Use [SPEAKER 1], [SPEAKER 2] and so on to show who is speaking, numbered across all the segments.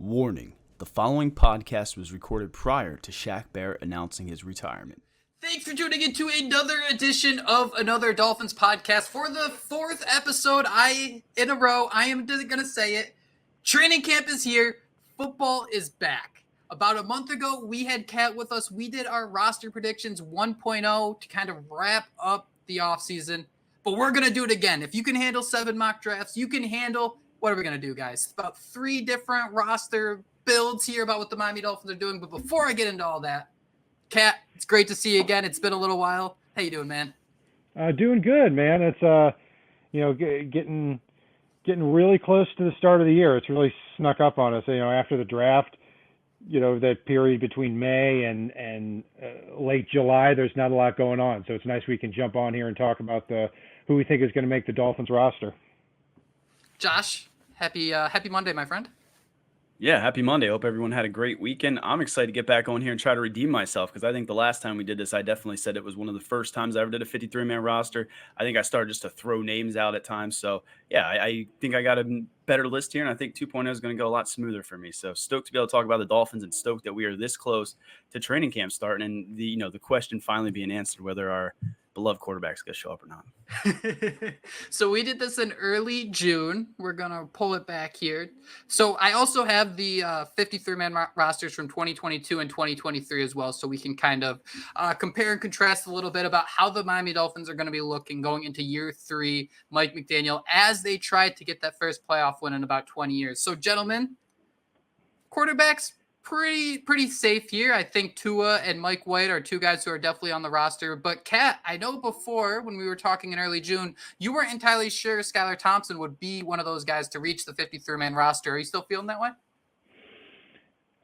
[SPEAKER 1] Warning, the following podcast was recorded prior to Shaq Barrett announcing his retirement.
[SPEAKER 2] Thanks for tuning into another edition of Another Dolphins Podcast. For the fourth episode in a row, I am going to say it. Training camp is here. Football is back. About a month ago, we had Kat with us. We did our roster predictions 1.0 to kind of wrap up the offseason. But we're going to do it again. If you can handle 7 mock drafts, you can handle... What are we going to do, guys? About 3 different roster builds here about what the Miami Dolphins are doing. But before I get into all that, Kat, it's great to see you again. It's been a little while. How you doing, man?
[SPEAKER 3] Doing good, man. It's getting really close to the start of the year. It's really snuck up on us. After the draft, that period between May and late July, there's not a lot going on. So it's nice we can jump on here and talk about who we think is going to make the Dolphins roster.
[SPEAKER 2] Josh, happy Monday, my friend.
[SPEAKER 1] Yeah, happy Monday. Hope everyone had a great weekend. I'm excited to get back on here and try to redeem myself because I think the last time we did this, I definitely said it was one of the first times I ever did a 53-man roster. I think I started just to throw names out at times. So, yeah, I think I got a better list here, and I think 2.0 is going to go a lot smoother for me. So stoked to be able to talk about the Dolphins and stoked that we are this close to training camp starting and the question finally being answered whether our beloved quarterback's going to show up or not.
[SPEAKER 2] So we did this in early June. We're going to pull it back here. So I also have the 53-man rosters from 2022 and 2023 as well. So we can kind of compare and contrast a little bit about how the Miami Dolphins are going to be looking going into year 3, Mike McDaniel, as they tried to get that first playoff win in about 20 years. So gentlemen, quarterbacks, pretty safe here. I think Tua and Mike White are 2 guys who are definitely on the roster. But Kat, I know before when we were talking in early June, you weren't entirely sure Skylar Thompson would be one of those guys to reach the 53-man roster. Are you still feeling that way?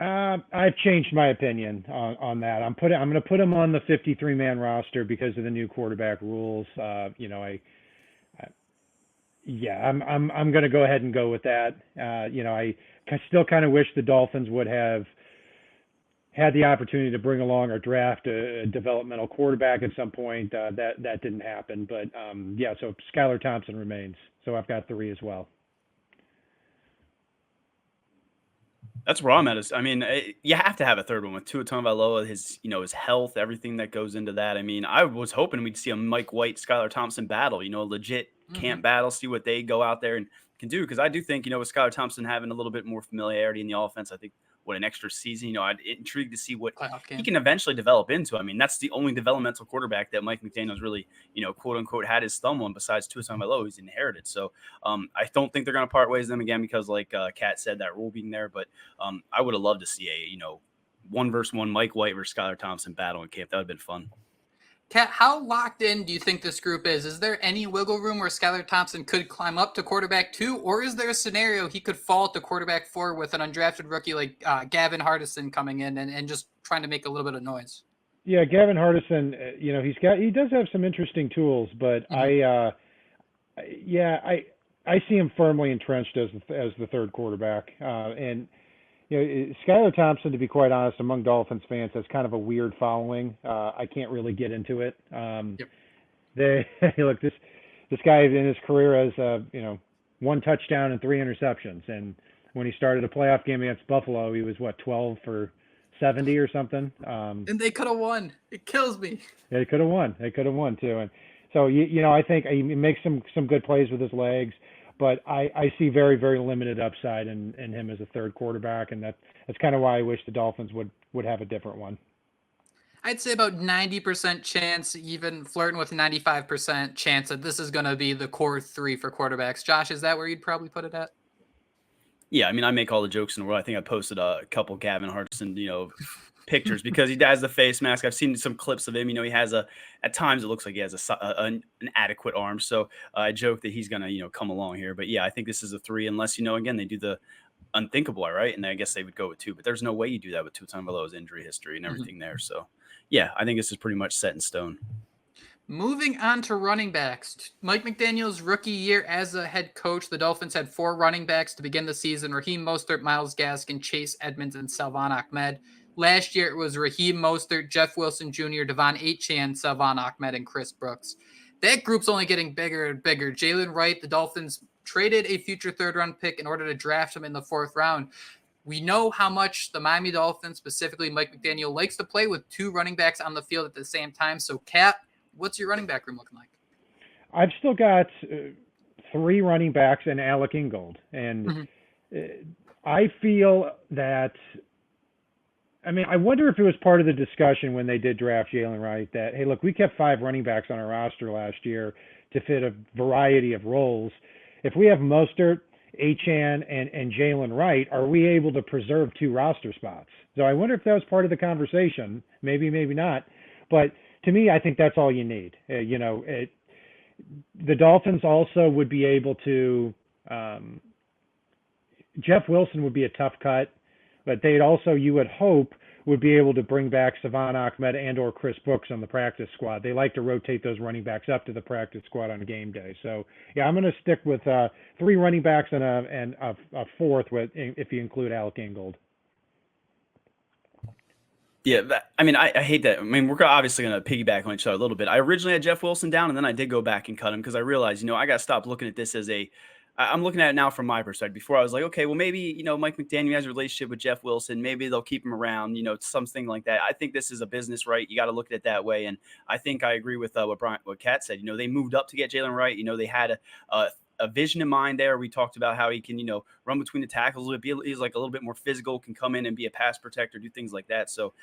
[SPEAKER 3] I've changed my opinion on that. I'm going to put him on the 53-man roster because of the new quarterback rules. I'm going to go ahead and go with that. I still kind of wish the Dolphins would have had the opportunity to bring along or draft a developmental quarterback at some point. That didn't happen. But, so Skylar Thompson remains. So I've got 3 as well.
[SPEAKER 1] That's where I'm at. You have to have a third one with Tua Tagovailoa, his health, everything that goes into that. I was hoping we'd see a Mike White, Skylar Thompson battle, a legit camp battle, see what they go out there and can do. Because I do think, with Skylar Thompson having a little bit more familiarity in the offense, I think what an extra season, I'm intrigued to see what he can eventually develop into. That's the only developmental quarterback that Mike McDaniel's really, quote unquote, had his thumb on besides Tua Tagovailoa, who's inherited. So I don't think they're going to part ways with them again because, like Kat said, that rule being there. But I would have loved to see a 1-versus-1 Mike White versus Skylar Thompson battle in camp. That would have been fun.
[SPEAKER 2] Kat, how locked in do you think this group is? Is there any wiggle room where Skylar Thompson could climb up to quarterback 2, or is there a scenario he could fall to quarterback 4 with an undrafted rookie like Gavin Hardison coming in and just trying to make a little bit of noise?
[SPEAKER 3] Yeah, Gavin Hardison, he does have some interesting tools, but I see him firmly entrenched as the third quarterback, and. Skylar Thompson, to be quite honest, among Dolphins fans, has kind of a weird following. I can't really get into it. Look, this guy in his career has 1 touchdown and 3 interceptions, and when he started a playoff game against Buffalo, he was 12 for 70 or something.
[SPEAKER 2] And they could have won. It kills me.
[SPEAKER 3] Yeah, they could have won. They could have won too. And so I think he makes some good plays with his legs. But I see very, very limited upside in him as a third quarterback, and that's kind of why I wish the Dolphins would have a different one.
[SPEAKER 2] I'd say about 90% chance, even flirting with 95% chance that this is going to be the core 3 for quarterbacks. Josh, is that where you'd probably put it at?
[SPEAKER 1] Yeah, I make all the jokes in the world. I think I posted a couple Gavin Hardison, pictures because he has the face mask. I've seen some clips of him. He has at times it looks like he has an adequate arm. So I joke that he's gonna come along here. But yeah, I think this is a 3 unless again they do the unthinkable, right? And I guess they would go with 2. But there's no way you do that with Tua Tagovailoa's injury history and everything there. So yeah, I think this is pretty much set in stone.
[SPEAKER 2] Moving on to running backs. Mike McDaniel's rookie year as a head coach, the Dolphins had 4 running backs to begin the season: Raheem Mostert, Myles Gaskin, Chase Edmonds, and Salvon Ahmed. Last year, it was Raheem Mostert, Jeff Wilson Jr., Devon Achane, Salvon Ahmed, and Chris Brooks. That group's only getting bigger and bigger. Jalen Wright, the Dolphins traded a future third-round pick in order to draft him in the 4th round. We know how much the Miami Dolphins, specifically Mike McDaniel, likes to play with 2 running backs on the field at the same time. So, Kat, what's your running back room looking like?
[SPEAKER 3] I've still got 3 running backs and Alec Ingold. And I feel that, I mean, I wonder if it was part of the discussion when they did draft Jalen Wright that, hey, look, we kept 5 running backs on our roster last year to fit a variety of roles. If we have Mostert, Achane, and Jalen Wright, are we able to preserve 2 roster spots? So I wonder if that was part of the conversation. Maybe, maybe not. But to me, I think that's all you need. The Dolphins also would be able to Jeff Wilson would be a tough cut, but they'd also, you would hope, would be able to bring back Savon Ahmed and or Chris Brooks on the practice squad. They like to rotate those running backs up to the practice squad on game day. So, yeah, I'm going to stick with 3 running backs and a 4th if you include Alec Ingold.
[SPEAKER 1] Yeah, I hate that. I mean, we're obviously going to piggyback on each other a little bit. I originally had Jeff Wilson down, and then I did go back and cut him because I realized, I got to stop looking at this as I'm looking at it now from my perspective. Before I was like, okay, well, maybe, Mike McDaniel has a relationship with Jeff Wilson. Maybe they'll keep him around, something like that. I think this is a business, right? You got to look at it that way. And I think I agree with what Kat said. They moved up to get Jalen Wright. They had a vision in mind there. We talked about how he can, run between the tackles a little bit. He's like a little bit more physical, can come in and be a pass protector, do things like that. So,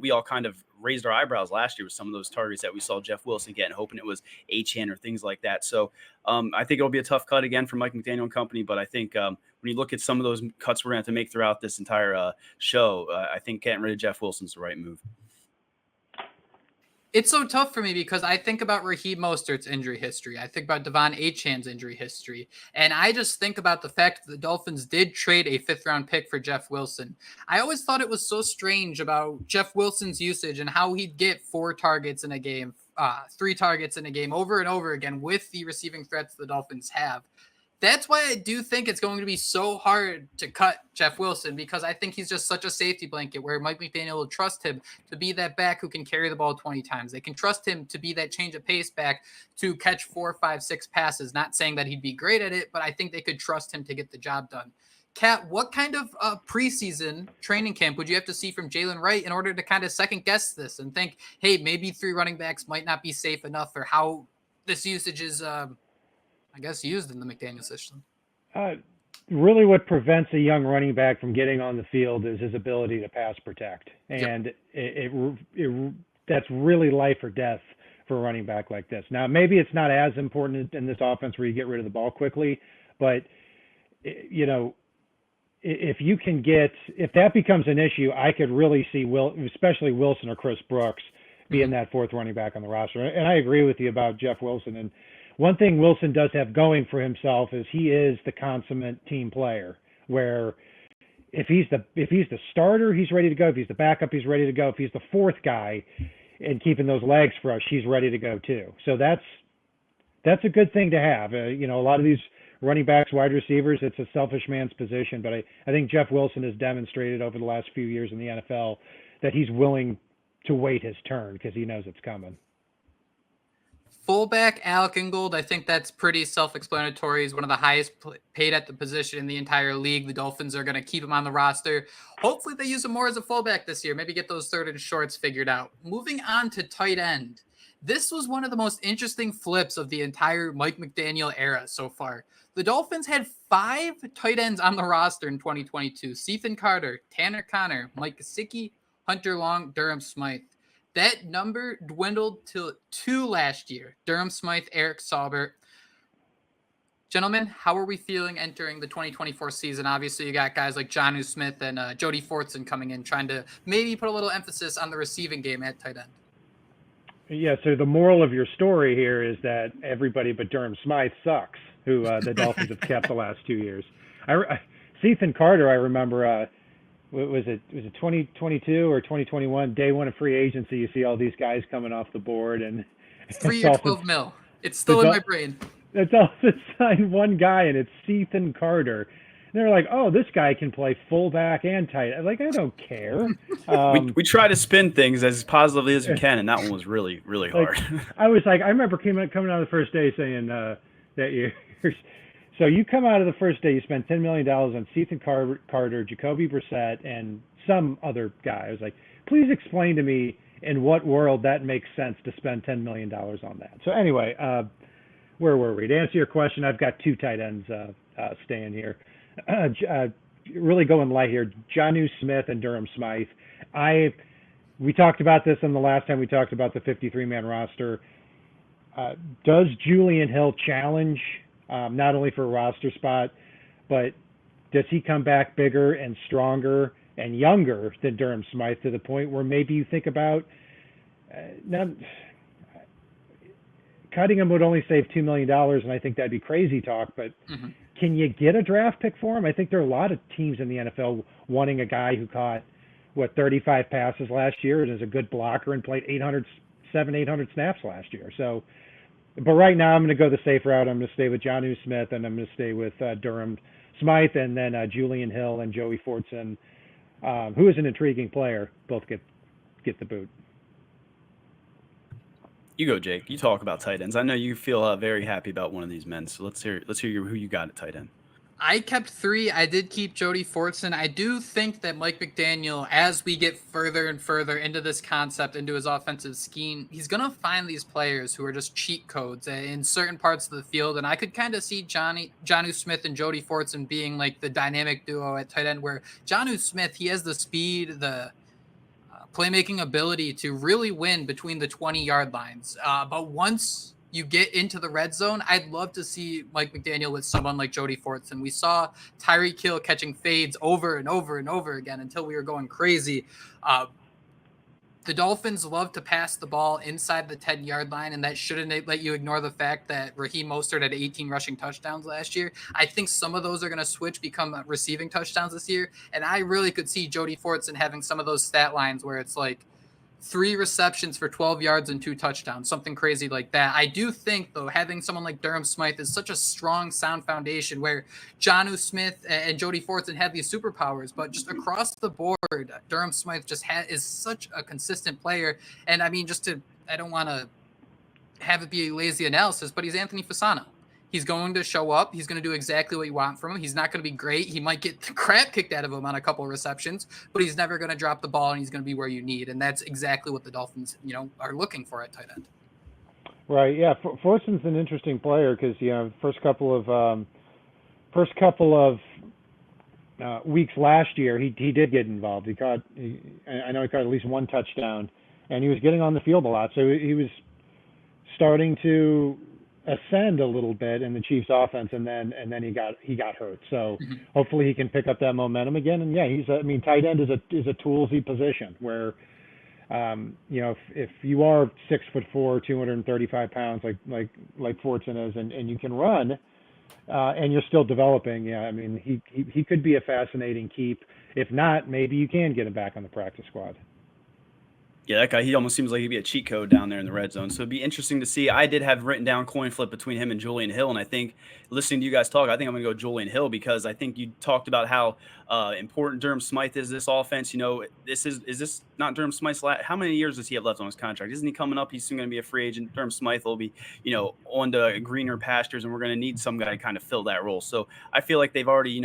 [SPEAKER 1] we all kind of raised our eyebrows last year with some of those targets that we saw Jeff Wilson get, hoping it was Achane or things like that. So, I think it'll be a tough cut again for Mike McDaniel and company. But I think when you look at some of those cuts we're going to have to make throughout this entire show, I think getting rid of Jeff Wilson's the right move.
[SPEAKER 2] It's so tough for me because I think about Raheem Mostert's injury history. I think about Devon Achane's injury history. And I just think about the fact that the Dolphins did trade a 5th-round pick for Jeff Wilson. I always thought it was so strange about Jeff Wilson's usage and how he'd get 4 targets in a game, 3 targets in a game over and over again with the receiving threats the Dolphins have. That's why I do think it's going to be so hard to cut Jeff Wilson, because I think he's just such a safety blanket where Mike McDaniel will trust him to be that back who can carry the ball 20 times. They can trust him to be that change of pace back to catch 4, 5, 6 passes. Not saying that he'd be great at it, but I think they could trust him to get the job done. Kat, what kind of preseason training camp would you have to see from Jalen Wright in order to kind of second guess this and think, hey, maybe 3 running backs might not be safe enough, or how this usage is used in the McDaniel system?
[SPEAKER 3] Really what prevents a young running back from getting on the field is his ability to pass protect. And that's really life or death for a running back like this. Now, maybe it's not as important in this offense where you get rid of the ball quickly, but, if that becomes an issue, I could really see especially Wilson or Chris Brooks being that 4th running back on the roster. And I agree with you about Jeff Wilson. And one thing Wilson does have going for himself is he is the consummate team player, where if he's the starter, he's ready to go. If he's the backup, he's ready to go. If he's the 4th guy and keeping those legs fresh, he's ready to go too. So that's a good thing to have. A lot of these running backs, wide receivers, it's a selfish man's position. But I think Jeff Wilson has demonstrated over the last few years in the NFL that he's willing to wait his turn because he knows it's coming.
[SPEAKER 2] Fullback Alec Ingold, I think that's pretty self-explanatory. He's one of the highest paid at the position in the entire league. The Dolphins are going to keep him on the roster. Hopefully they use him more as a fullback this year. Maybe get those 3rd and shorts figured out. Moving on to tight end. This was one of the most interesting flips of the entire Mike McDaniel era so far. The Dolphins had 5 tight ends on the roster in 2022. Ethan Carter, Tanner Connor, Mike Gesicki, Hunter Long, Durham Smythe. That number dwindled to 2 last year. Durham Smythe, Eric Saubert. Gentlemen, how are we feeling entering the 2024 season? Obviously, you got guys like Jonnu Smith and Jody Fortson coming in, trying to maybe put a little emphasis on the receiving game at tight end.
[SPEAKER 3] Yeah, so the moral of your story here is that everybody but Durham Smythe sucks, who the Dolphins have kept the last 2 years. Ethan Carter, I remember, was it 2022 or 2021, day 1 of free agency, you see all these guys coming off the board, and
[SPEAKER 2] 3 years, $12 million. It's still in my brain.
[SPEAKER 3] It's also signed one guy, and it's Ethan Carter. And they're like, oh, this guy can play fullback and tight. I'm like, I don't care.
[SPEAKER 1] We try to spin things as positively as we can, and that one was really, really hard.
[SPEAKER 3] I was like, I remember coming out the first day saying that you're So you come out of the first day, you spend $10 million on Ethan Carter, Jacoby Brissett, and some other guy. I was like, please explain to me in what world that makes sense to spend $10 million on that. So anyway, where were we? To answer your question, I've got two tight ends staying here. Really going light here, Jonnu Smith and Durham Smythe. We talked about this on the last time we talked about the 53-man roster. Does Julian Hill challenge not only for a roster spot, but does he come back bigger and stronger and younger than Durham Smythe to the point where maybe you think about cutting him would only save $2 million, and I think that'd be crazy talk, but can you get a draft pick for him? I think there are a lot of teams in the NFL wanting a guy who caught, 35 passes last year and is a good blocker and played 800 snaps last year. So, but right now I'm going to go the safe route. I'm going to stay with Jonnu Smith, and I'm going to stay with Durham Smythe, and then Julian Hill and Joey Fortson, who is an intriguing player, both get the boot.
[SPEAKER 1] You go, Jake. You talk about tight ends. I know you feel very happy about one of these men. So let's hear who you got at tight end.
[SPEAKER 2] I kept 3. I did keep Jody Fortson. I do think that Mike McDaniel, as we get further and further into this concept, into his offensive scheme, he's going to find these players who are just cheat codes in certain parts of the field. And I could kind of see Jonnu Smith and Jody Fortson being like the dynamic duo at tight end, where Jonnu Smith, he has the speed, the playmaking ability to really win between the 20-yard lines. But once you get into the red zone, I'd love to see Mike McDaniel with someone like Jody Fortson. We saw Tyreek Hill catching fades over and over and over again until we were going crazy. The Dolphins love to pass the ball inside the 10-yard line, and that shouldn't let you ignore the fact that Raheem Mostert had 18 rushing touchdowns last year. I think some of those are going to become receiving touchdowns this year, and I really could see Jody Fortson having some of those stat lines where it's like 3 receptions for 12 yards and 2 touchdowns, something crazy like that. I do think, though, having someone like Durham Smythe is such a strong, sound foundation where Jonnu Smith and Jody Fortson have these superpowers, but just across the board, Durham Smythe just is such a consistent player. And I mean, I don't want to have it be a lazy analysis, but he's Anthony Fasano. He's going to show up. He's going to do exactly what you want from him. He's not going to be great. He might get the crap kicked out of him on a couple of receptions, but he's never going to drop the ball, and he's going to be where you need. And that's exactly what the Dolphins, are looking for at tight end.
[SPEAKER 3] Right. Yeah. Fortson's an interesting player because first couple of weeks last year, he did get involved. I know he caught at least 1 touchdown, and he was getting on the field a lot. So he was starting to ascend a little bit in the Chiefs offense, and then he got hurt. So hopefully he can pick up that momentum again. And yeah, tight end is a toolsy position where, if you are 6'4", 235 pounds like Fortson is, and you can run, and you're still developing. Yeah, I mean he could be a fascinating keep. If not, maybe you can get him back on the practice squad.
[SPEAKER 1] Yeah, that guy, he almost seems like he'd be a cheat code down there in the red zone. So it'd be interesting to see. I did have written down coin flip between him and Julian Hill. And I think listening to you guys talk, I think I'm going to go Julian Hill because I think you talked about how important Durham Smythe is this offense. Is this not Durham Smythe's how many years does he have left on his contract? Isn't he coming up? He's soon going to be a free agent. Durham Smythe will be, on to greener pastures, and we're going to need some guy to kind of fill that role. So I feel like they've already,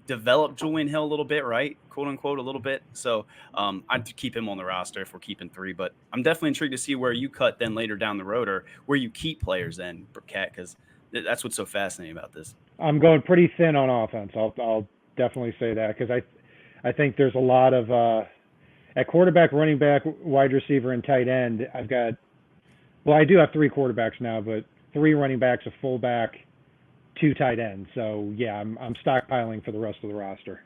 [SPEAKER 1] develop Julian Hill a little bit, right? Quote unquote, a little bit. So I'd keep him on the roster if we're keeping 3, but I'm definitely intrigued to see where you cut then later down the road or where you keep players then, Cat, because that's what's so fascinating about this.
[SPEAKER 3] I'm going pretty thin on offense. I'll definitely say that because I think there's a lot of at quarterback, running back, wide receiver, and tight end. I do have 3 quarterbacks now, but 3 running backs, a fullback, 2 tight ends. So yeah, I'm stockpiling for the rest of the roster.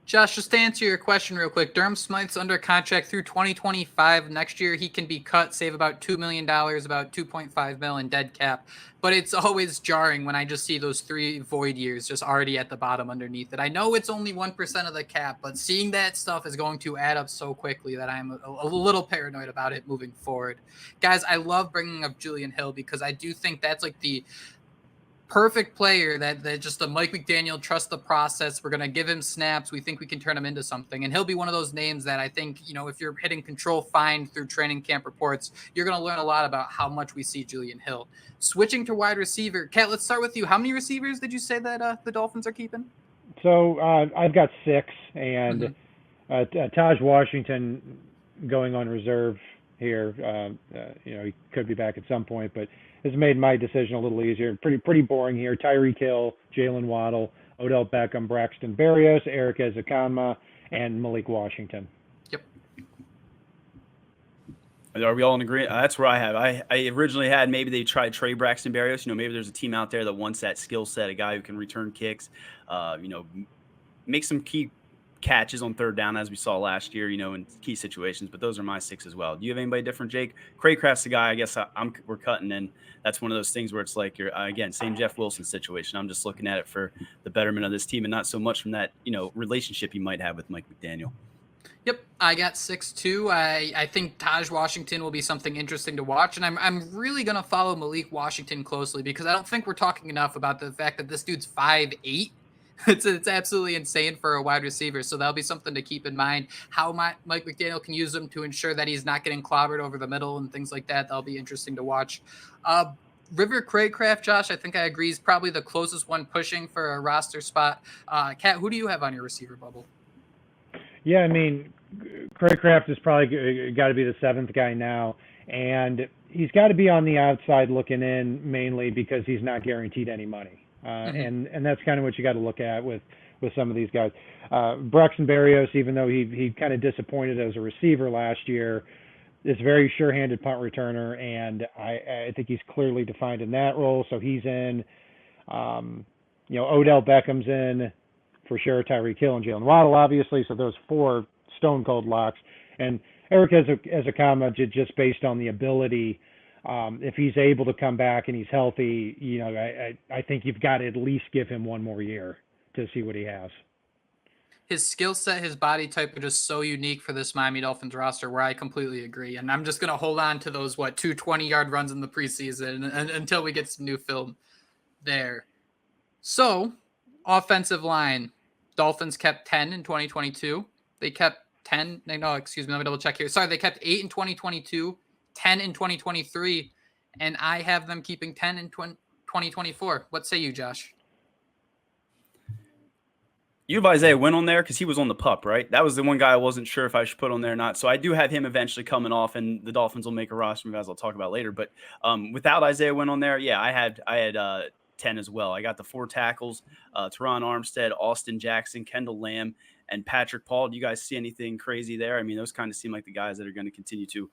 [SPEAKER 2] Josh, just to answer your question real quick, Durham Smythe's under contract through 2025. Next year, he can be cut, save about $2 million, about $2.5 million dead cap. But it's always jarring when I just see those 3 void years just already at the bottom underneath it. I know it's only 1% of the cap, but seeing that stuff is going to add up so quickly that I'm a little paranoid about it moving forward. Guys, I love bringing up Julian Hill because I do think that's like the perfect player that just the Mike McDaniel trust the process. We're going to give him snaps. We think we can turn him into something. And he'll be one of those names that I think, if you're hitting control find through training camp reports, you're going to learn a lot about how much we see Julian Hill. Switching to wide receiver. Kat, let's start with you. How many receivers did you say that the Dolphins are keeping?
[SPEAKER 3] So I've got 6, and Taj Washington going on reserve here. He could be back at some point, but has made my decision a little easier. Pretty boring here. Tyreek Hill, Jalen Waddle, Odell Beckham, Braxton Berrios, Eric Ezekanma, and Malik Washington.
[SPEAKER 2] Yep.
[SPEAKER 1] Are we all in agreement? That's where I have. I originally had maybe they tried Trey Braxton Berrios. Maybe there's a team out there that wants that skill set, a guy who can return kicks, make some key catches on third down as we saw last year, in key situations. But those are my 6 as well. Do you have anybody different, Jake? Craycraft's the guy. I guess we're cutting in. That's one of those things where it's like you're again same Jeff Wilson situation. I'm just looking at it for the betterment of this team and not so much from that relationship you might have with Mike McDaniel.
[SPEAKER 2] Yep, I got 6 too. I think Taj Washington will be something interesting to watch, and I'm really gonna follow Malik Washington closely because I don't think we're talking enough about the fact that this dude's 5'8". It's absolutely insane for a wide receiver. So that'll be something to keep in mind. How Mike McDaniel can use him to ensure that he's not getting clobbered over the middle and things like that. That'll be interesting to watch. River Craycraft, Josh, I think I agree, is probably the closest one pushing for a roster spot. Kat, who do you have on your receiver bubble?
[SPEAKER 3] Yeah, I mean, Craycraft is probably got to be the 7th guy now, and he's got to be on the outside looking in mainly because he's not guaranteed any money. And that's kind of what you got to look at with some of these guys. Braxton Berrios, even though he kind of disappointed as a receiver last year, is a very sure-handed punt returner, and I think he's clearly defined in that role. So he's in. Odell Beckham's in for sure. Tyreek Hill and Jalen Waddle, obviously. So those 4 stone-cold locks. And Eric Ezekanma, just based on the ability. If he's able to come back and he's healthy, I think you've got to at least give him one more year to see what he has.
[SPEAKER 2] His skill set, his body type are just so unique for this Miami Dolphins roster where I completely agree. And I'm just going to hold on to those, 2 20-yard runs in the preseason until we get some new film there. So, offensive line, Dolphins kept 10 in 2022. They kept 10. No, excuse me. Let me double check here. Sorry, they kept 8 in 2022. 10 in 2023, and I have them keeping 10 in 2024. What say you, Josh?
[SPEAKER 1] You have Isaiah Wynn on there because he was on the PUP, right? That was the one guy I wasn't sure if I should put on there or not. So I do have him eventually coming off, and the Dolphins will make a roster move, as I'll talk about later. But without Isaiah Wynn on there, yeah, I had 10 as well. I got the 4 tackles, Teron Armstead, Austin Jackson, Kendall Lamb, and Patrick Paul. Do you guys see anything crazy there? I mean, those kind of seem like the guys that are going to continue to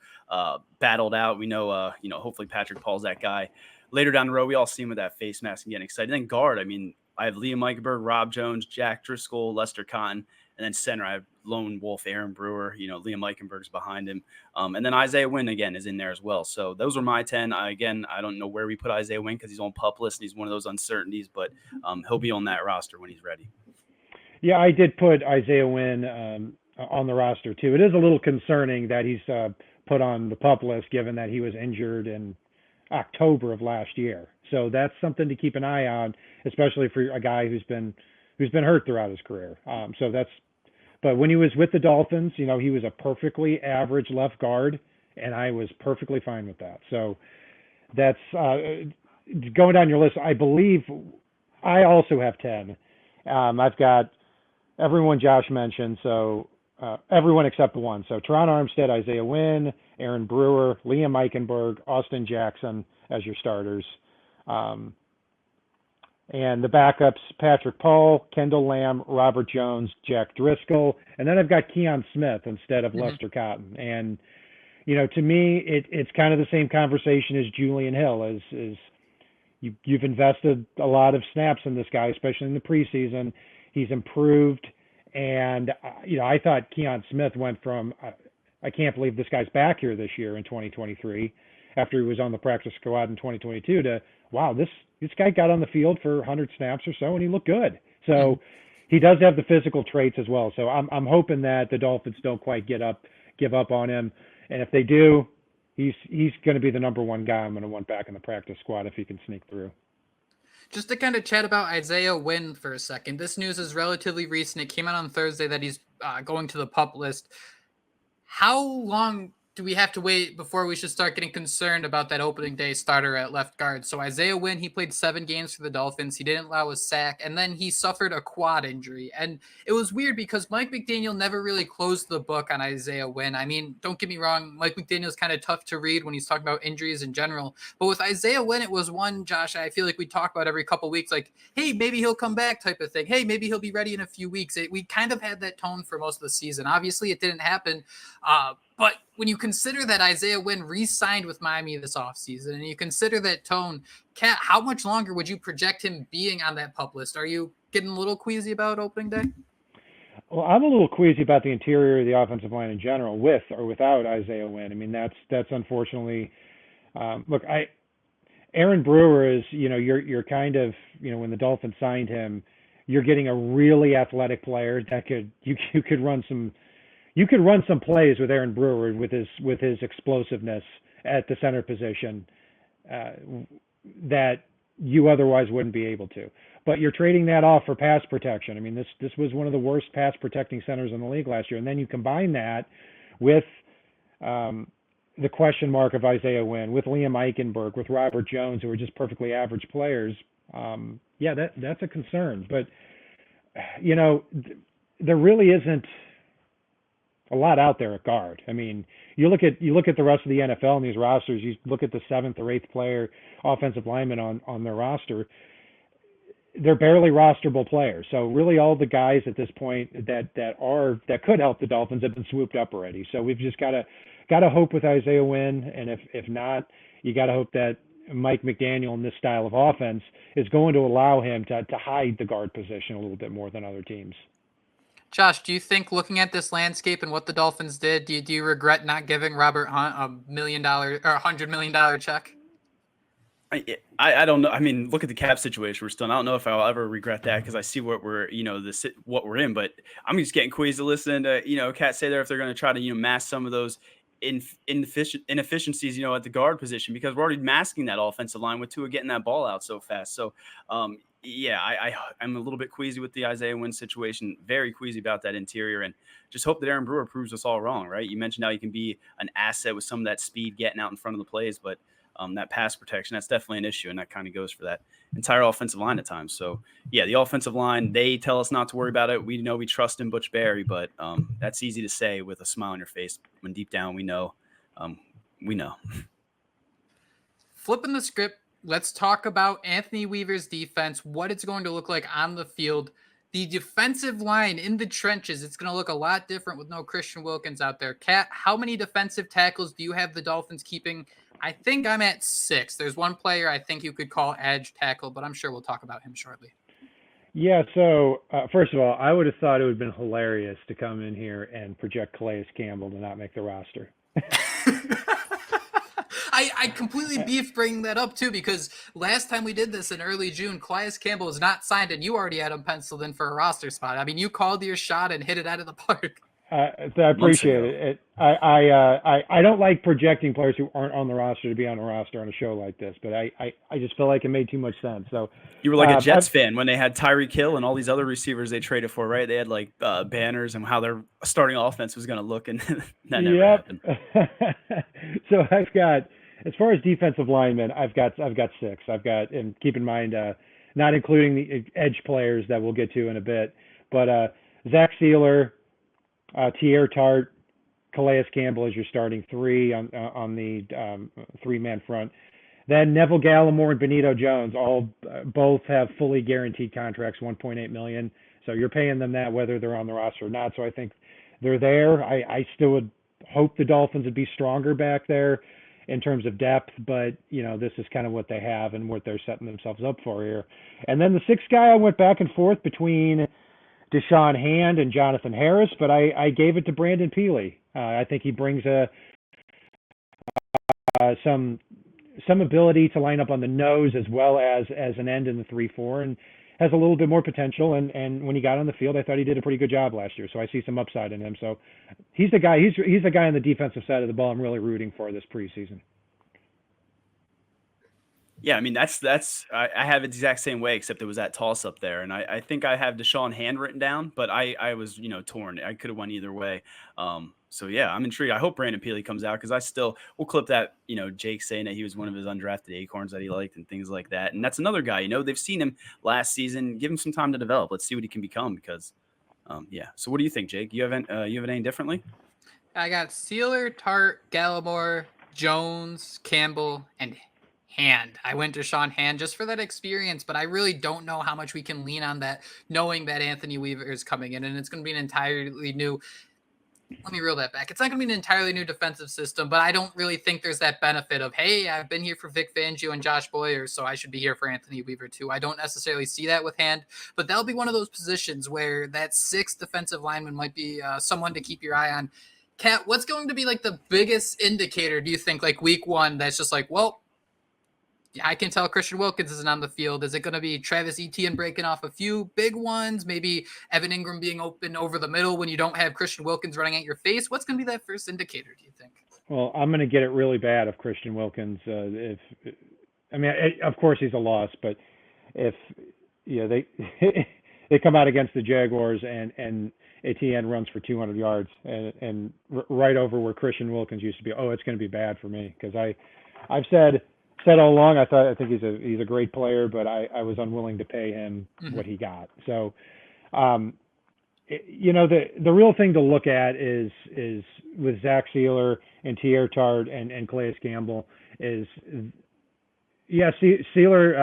[SPEAKER 1] battle it out. We know, hopefully Patrick Paul's that guy. Later down the road, we all see him with that face mask and getting excited. And then guard, I mean, I have Liam Eichenberg, Rob Jones, Jack Driscoll, Lester Cotton, and then center, I have Lone Wolf, Aaron Brewer. Liam Eichenberg's behind him. And then Isaiah Wynn, again, is in there as well. So those are my 10. I don't know where we put Isaiah Wynn because he's on PUP list and he's one of those uncertainties, but he'll be on that roster when he's ready. Yeah,
[SPEAKER 3] I did put Isaiah Wynn on the roster too. It is a little concerning that he's put on the PUP list given that he was injured in October of last year. So that's something to keep an eye on, especially for a guy who's been hurt throughout his career. But when he was with the Dolphins, he was a perfectly average left guard, and I was perfectly fine with that. So that's going down your list. I believe I also have 10. I've got everyone Josh mentioned, so everyone except the one. So Teron Armstead, Isaiah Wynn, Aaron Brewer, Liam Eichenberg, Austin Jackson as your starters. And the backups, Patrick Paul, Kendall Lamb, Robert Jones, Jack Driscoll. And then I've got Keon Smith instead of Lester Cotton. And, to me, it's kind of the same conversation as Julian Hill. You've invested a lot of snaps in this guy, especially in the preseason. He's improved. And, I thought Keon Smith went from, I can't believe this guy's back here this year in 2023 after he was on the practice squad in 2022 to, wow, this guy got on the field for 100 snaps or so, and he looked good. So he does have the physical traits as well. So I'm hoping that the Dolphins don't quite give up on him. And if they do, he's going to be the number one guy I'm going to want back in the practice squad if he can sneak through.
[SPEAKER 2] Just to kind of chat about Isaiah Wynn for a second. This news is relatively recent. It came out on Thursday that he's going to the PUP list. How long do we have to wait before we should start getting concerned about that opening day starter at left guard? So Isaiah Wynn, he played 7 games for the Dolphins. He didn't allow a sack, and then he suffered a quad injury. And it was weird because Mike McDaniel never really closed the book on Isaiah Wynn. I mean, don't get me wrong, Mike McDaniel's kind of tough to read when he's talking about injuries in general. But with Isaiah Wynn, it was one, Josh, I feel like we talk about every couple of weeks, like, hey, maybe he'll come back type of thing. Hey, maybe he'll be ready in a few weeks. We kind of had that tone for most of the season. Obviously, it didn't happen. But when you consider that Isaiah Wynn re-signed with Miami this offseason, and you consider that tone, Kat, how much longer would you project him being on that PUP list? Are you getting a little queasy about opening day?
[SPEAKER 3] Well, I'm a little queasy about the interior of the offensive line in general, with or without Isaiah Wynn. I mean, that's unfortunately, look, Aaron Brewer is, you're kind of, when the Dolphins signed him, you're getting a really athletic player that you could run some. You could run some plays with Aaron Brewer with his explosiveness at the center position that you otherwise wouldn't be able to. But you're trading that off for pass protection. I mean, this was one of the worst pass protecting centers in the league last year. And then you combine that with the question mark of Isaiah Wynn, with Liam Eichenberg, with Robert Jones, who are just perfectly average players. That's a concern. But, there really isn't a lot out there at guard. I mean, you look at the rest of the NFL in these rosters, you look at the 7th or 8th player offensive lineman on their roster, they're barely rosterable players. So really all the guys at this point that could help the Dolphins have been swooped up already. So we've just got to hope with Isaiah Wynn, and if not, you got to hope that Mike McDaniel in this style of offense is going to allow him to hide the guard position a little bit more than other teams.
[SPEAKER 2] Josh, do you think, looking at this landscape and what the Dolphins did, do you regret not giving Robert Hunt $1 million or $100 million check?
[SPEAKER 1] I don't know. I mean, look at the cap situation we're still in. I don't know if I'll ever regret that because I see what we're in. But I'm just getting queasy listening to Kat say there if they're going to try to mask some of those inefficiencies at the guard position, because we're already masking that offensive line with Tua getting that ball out so fast. So I'm a little bit queasy with the Isaiah Wynn situation, very queasy about that interior, and just hope that Aaron Brewer proves us all wrong, right? You mentioned how he can be an asset with some of that speed getting out in front of the plays, but that pass protection, that's definitely an issue, and that kind of goes for that entire offensive line at times. So, yeah, the offensive line, they tell us not to worry about it. We know we trust in Butch Barry, but that's easy to say with a smile on your face when deep down we know.
[SPEAKER 2] Flipping the script, let's talk about Anthony Weaver's defense, what it's going to look like on the field. The defensive line in the trenches, it's going to look a lot different with no Christian Wilkins out there. Kat, how many defensive tackles do you have the Dolphins keeping? I think I'm at 6. There's one player I think you could call edge tackle, but I'm sure we'll talk about him shortly.
[SPEAKER 3] Yeah, so first of all, I would have thought it would have been hilarious to come in here and project Calais Campbell to not make the roster.
[SPEAKER 2] I completely beefed bringing that up too, because last time we did this in early June, Calais Campbell was not signed and you already had him penciled in for a roster spot. I mean, you called your shot and hit it out of the park.
[SPEAKER 3] I appreciate it. I don't like projecting players who aren't on the roster to be on the roster on a show like this, but I just feel like it made too much sense. So
[SPEAKER 1] you were like a Jets fan when they had Tyreek Hill and all these other receivers they traded for, right? They had like banners and how their starting offense was going to look, and that never happened.
[SPEAKER 3] So I've got, as far as defensive linemen, I've got 6. And keep in mind, not including the edge players that we'll get to in a bit, but Zach Sealer, Tier Tart, Calais Campbell is your starting 3 on the 3-man front. Then Neville Gallimore and Benito Jones both have fully guaranteed contracts, $1.8 million. So you're paying them that whether they're on the roster or not. So I think they're there. I still would hope the Dolphins would be stronger back there in terms of depth, but this is kind of what they have and what they're setting themselves up for here. And then the 6th guy, I went back and forth between Deshaun Hand and Jonathan Harris, but I gave it to Brandon Peely. I think he brings some ability to line up on the nose as well as an end in the 3-4, and has a little bit more potential. And when he got on the field, I thought he did a pretty good job last year. So I see some upside in him. So he's the guy. He's the guy on the defensive side of the ball I'm really rooting for this preseason.
[SPEAKER 1] Yeah, I mean I have it the exact same way, except it was that toss up there, and I think I have Deshaun Hand written down, but I was torn. I could have went either way. So yeah, I'm intrigued. I hope Brandon Peely comes out because we'll clip that Jake saying that he was one of his undrafted acorns that he liked and things like that, and that's another guy. They've seen him last season. Give him some time to develop. Let's see what he can become because yeah. So what do you think, Jake? You have any differently?
[SPEAKER 2] I got Sealer, Tart, Gallimore, Jones, Campbell, and Hand. I went to Sean Hand just for that experience, but I really don't know how much we can lean on that, knowing that Anthony Weaver is coming in, and it's going to be an entirely new. Let me reel that back. It's not going to be an entirely new defensive system, but I don't really think there's that benefit of, hey, I've been here for Vic Fangio and Josh Boyer, so I should be here for Anthony Weaver too. I don't necessarily see that with Hand, but that'll be one of those positions where that sixth defensive lineman might be someone to keep your eye on. Kat, what's going to be like the biggest indicator, do you think, like week one, that's just like, well, I can tell Christian Wilkins isn't on the field? Is it going to be Travis Etienne breaking off a few big ones? Maybe Evan Ingram being open over the middle when you don't have Christian Wilkins running at your face? What's going to be that first indicator, do you think?
[SPEAKER 3] Well, I'm going to get it really bad if Christian Wilkins, of course he's a loss, but if they they come out against the Jaguars and Etienne runs for 200 yards and right over where Christian Wilkins used to be, it's going to be bad for me because I've said all along I think he's a great player, but I was unwilling to pay him what he got. So, the real thing to look at is with Zach Sealer and Tier Tard and Calais Campbell is, yeah, Sealer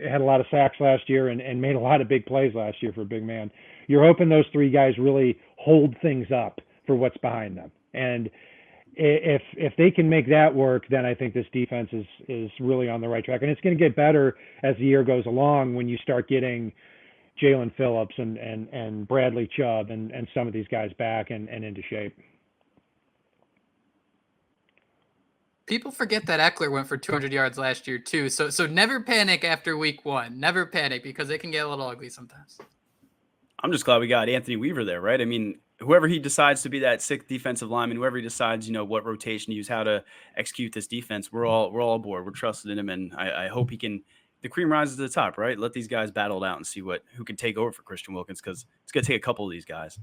[SPEAKER 3] had a lot of sacks last year and made a lot of big plays last year for a big man. You're hoping those three guys really hold things up for what's behind them. And if they can make that work, then I think this defense is really on the right track. And it's going to get better as the year goes along when you start getting Jalen Phillips and Bradley Chubb and some of these guys back and into shape.
[SPEAKER 2] People forget that Eckler went for 200 yards last year too. So never panic after week one. Never panic because it can get a little ugly sometimes.
[SPEAKER 1] I'm just glad we got Anthony Weaver there, right? I mean, whoever he decides to be that sixth defensive lineman, whoever he decides, what rotation to use, how to execute this defense, we're all aboard. We're trusted in him, and I hope he can. The cream rises to the top, right? Let these guys battle it out and see who can take over for Christian Wilkins because it's going to take a couple of these guys.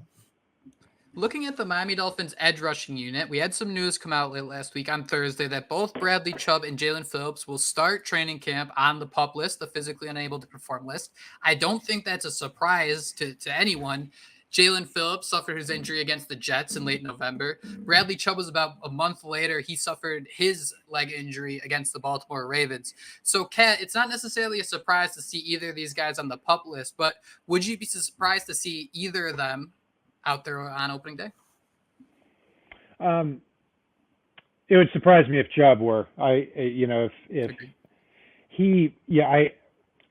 [SPEAKER 2] Looking at the Miami Dolphins edge rushing unit, we had some news come out late last week on Thursday that both Bradley Chubb and Jalen Phillips will start training camp on the PUP list, the physically unable to perform list. I don't think that's a surprise to anyone. Jalen Phillips suffered his injury against the Jets in late November. Bradley Chubb was about a month later. He suffered his leg injury against the Baltimore Ravens. So, Kat, it's not necessarily a surprise to see either of these guys on the PUP list, but would you be surprised to see either of them out there on opening day?
[SPEAKER 3] It would surprise me if Chubb were.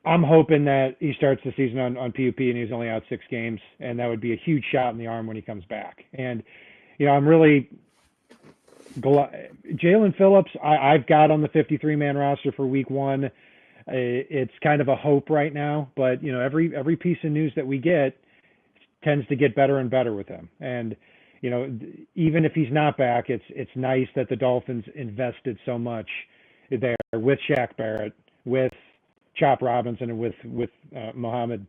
[SPEAKER 3] I'm hoping that he starts the season on PUP and he's only out 6 games, and that would be a huge shot in the arm when he comes back. And I'm really Jalen Phillips. I've got on the 53-man roster for week one. It's kind of a hope right now, but every piece of news that we get tends to get better and better with him. And even if he's not back, it's nice that the Dolphins invested so much there with Shaq Barrett, with Chop Robinson, and with Mohamed